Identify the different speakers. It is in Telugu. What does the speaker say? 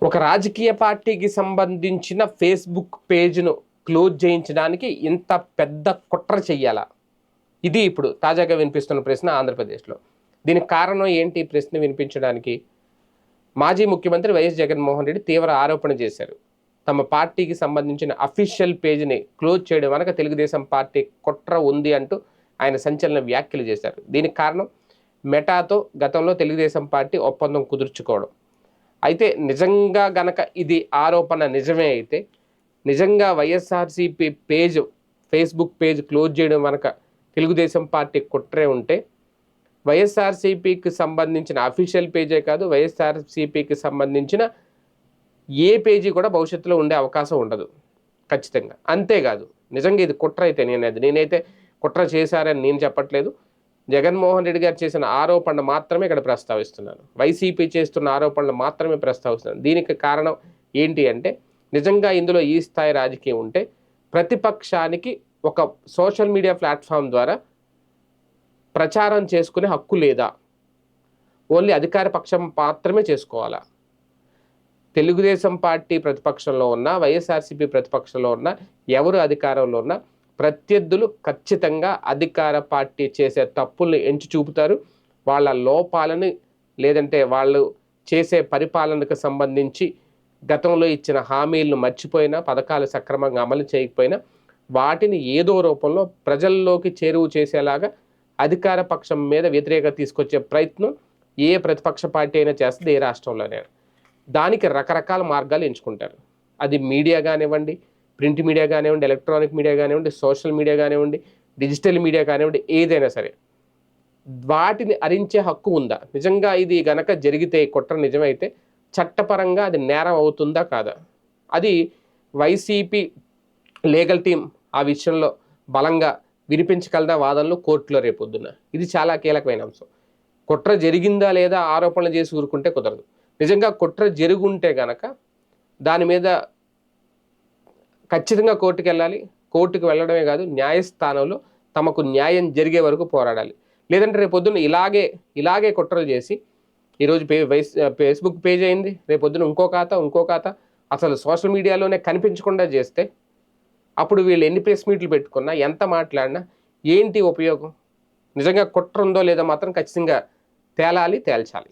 Speaker 1: ఒక రాజకీయ పార్టీకి సంబంధించిన ఫేస్బుక్ పేజ్ను క్లోజ్ చేయించడానికి ఇంత పెద్ద కుట్ర చెయ్యాలా? ఇది ఇప్పుడు తాజాగా వినిపిస్తున్న ప్రశ్న ఆంధ్రప్రదేశ్లో. దీనికి కారణం ఏంటి? ఈ ప్రశ్న వినిపించడానికి మాజీ ముఖ్యమంత్రి వైఎస్ జగన్మోహన్ రెడ్డి తీవ్ర ఆరోపణ చేశారు. తమ పార్టీకి సంబంధించిన అఫీషియల్ పేజ్ని క్లోజ్ చేయడం వెనక తెలుగుదేశం పార్టీ కుట్ర ఉంది అంటూ ఆయన సంచలన వ్యాఖ్యలు చేశారు. దీనికి కారణం మెటాతో గతంలో తెలుగుదేశం పార్టీ ఒప్పందం కుదుర్చుకోవడం. అయితే నిజంగా గనక ఇది ఆరోపణ నిజమే అయితే, నిజంగా YSRCP page Facebook page close చేయడం వెనక తెలుగుదేశం పార్టీ కుట్రే ఉంటే, వైఎస్ఆర్సీపీకి సంబంధించిన అఫీషియల్ పేజే కాదు, వైఎస్ఆర్సీపీకి సంబంధించిన ఏ పేజీ కూడా భవిష్యత్తులో ఉండే అవకాశం ఉండదు ఖచ్చితంగా. అంతేకాదు, నిజంగా ఇది కుట్ర అయితే నేనైతే కుట్ర చేశారని నేను చెప్పట్లేదు. జగన్మోహన్ రెడ్డి గారు చేసిన ఆరోపణలు మాత్రమే ఇక్కడ ప్రస్తావిస్తున్నాను. వైసీపీ చేస్తున్న ఆరోపణలు మాత్రమే ప్రస్తావిస్తున్నాను. దీనికి కారణం ఏంటి అంటే, నిజంగా ఇందులో ఈ స్థాయి రాజకీయం ఉంటే ప్రతిపక్షానికి ఒక సోషల్ మీడియా ప్లాట్ఫామ్ ద్వారా ప్రచారం చేసుకునే హక్కు లేదా? ఓన్లీ అధికార పక్షం మాత్రమే చేసుకోవాలా? తెలుగుదేశం పార్టీ ప్రతిపక్షంలో ఉన్నా, వైఎస్ఆర్సీపీ ప్రతిపక్షంలో ఉన్నా, ఎవరు అధికారంలో ఉన్నా ప్రత్యర్థులు ఖచ్చితంగా అధికార పార్టీ చేసే తప్పుల్ని ఎంచి చూపుతారు. వాళ్ళ లోపాలని, లేదంటే వాళ్ళు చేసే పరిపాలనకు సంబంధించి గతంలో ఇచ్చిన హామీలను మర్చిపోయినా, పథకాలు సక్రమంగా అమలు చేయకపోయినా వాటిని ఏదో రూపంలో ప్రజల్లోకి చేరువ చేసేలాగా అధికార పక్షం మీద వ్యతిరేకత తీసుకొచ్చే ప్రయత్నం ఏ ప్రతిపక్ష పార్టీ అయినా చేస్తుంది, ఏ రాష్ట్రంలోనే. దానికి రకరకాల మార్గాలు ఎంచుకుంటారు. అది మీడియా కానివ్వండి, ప్రింట్ మీడియా కానివ్వండి, ఎలక్ట్రానిక్ మీడియా కానివ్వండి, సోషల్ మీడియా కానివ్వండి, డిజిటల్ మీడియా కానివ్వండి, ఏదైనా సరే వాటిని అరించే హక్కు ఉందా? నిజంగా ఇది గనక జరిగితే, కుట్ర నిజమైతే చట్టపరంగా అది నేరం అవుతుందా కాదా? అది వైసీపీ లీగల్ టీం ఆ విషయంలో బలంగా వినిపించగలదా వాదనలు కోర్టులో రేపొద్దున? ఇది చాలా కీలకమైన అంశం. కుట్ర జరిగిందా లేదా ఆరోపణలు చేసి ఊరుకుంటే కుదరదు. నిజంగా కుట్ర జరుగుంటే గనక దాని మీద ఖచ్చితంగా కోర్టుకు వెళ్ళాలి. కోర్టుకు వెళ్ళడమే కాదు, న్యాయస్థానంలో తమకు న్యాయం జరిగే వరకు పోరాడాలి. లేదంటే రేపొద్దున ఇలాగే కుట్రలు చేసి, ఈరోజు ఫేస్బుక్ పేజ్ అయింది, రేపొద్దున ఇంకో ఖాతా అసలు సోషల్ మీడియాలోనే కనిపించకుండా చేస్తే అప్పుడు వీళ్ళు ఎన్ని ప్రెస్ మీట్లు పెట్టుకున్నా, ఎంత మాట్లాడినా ఏంటి ఉపయోగం? నిజంగా కుట్ర ఉందో లేదో మాత్రం ఖచ్చితంగా తేల్చాలి.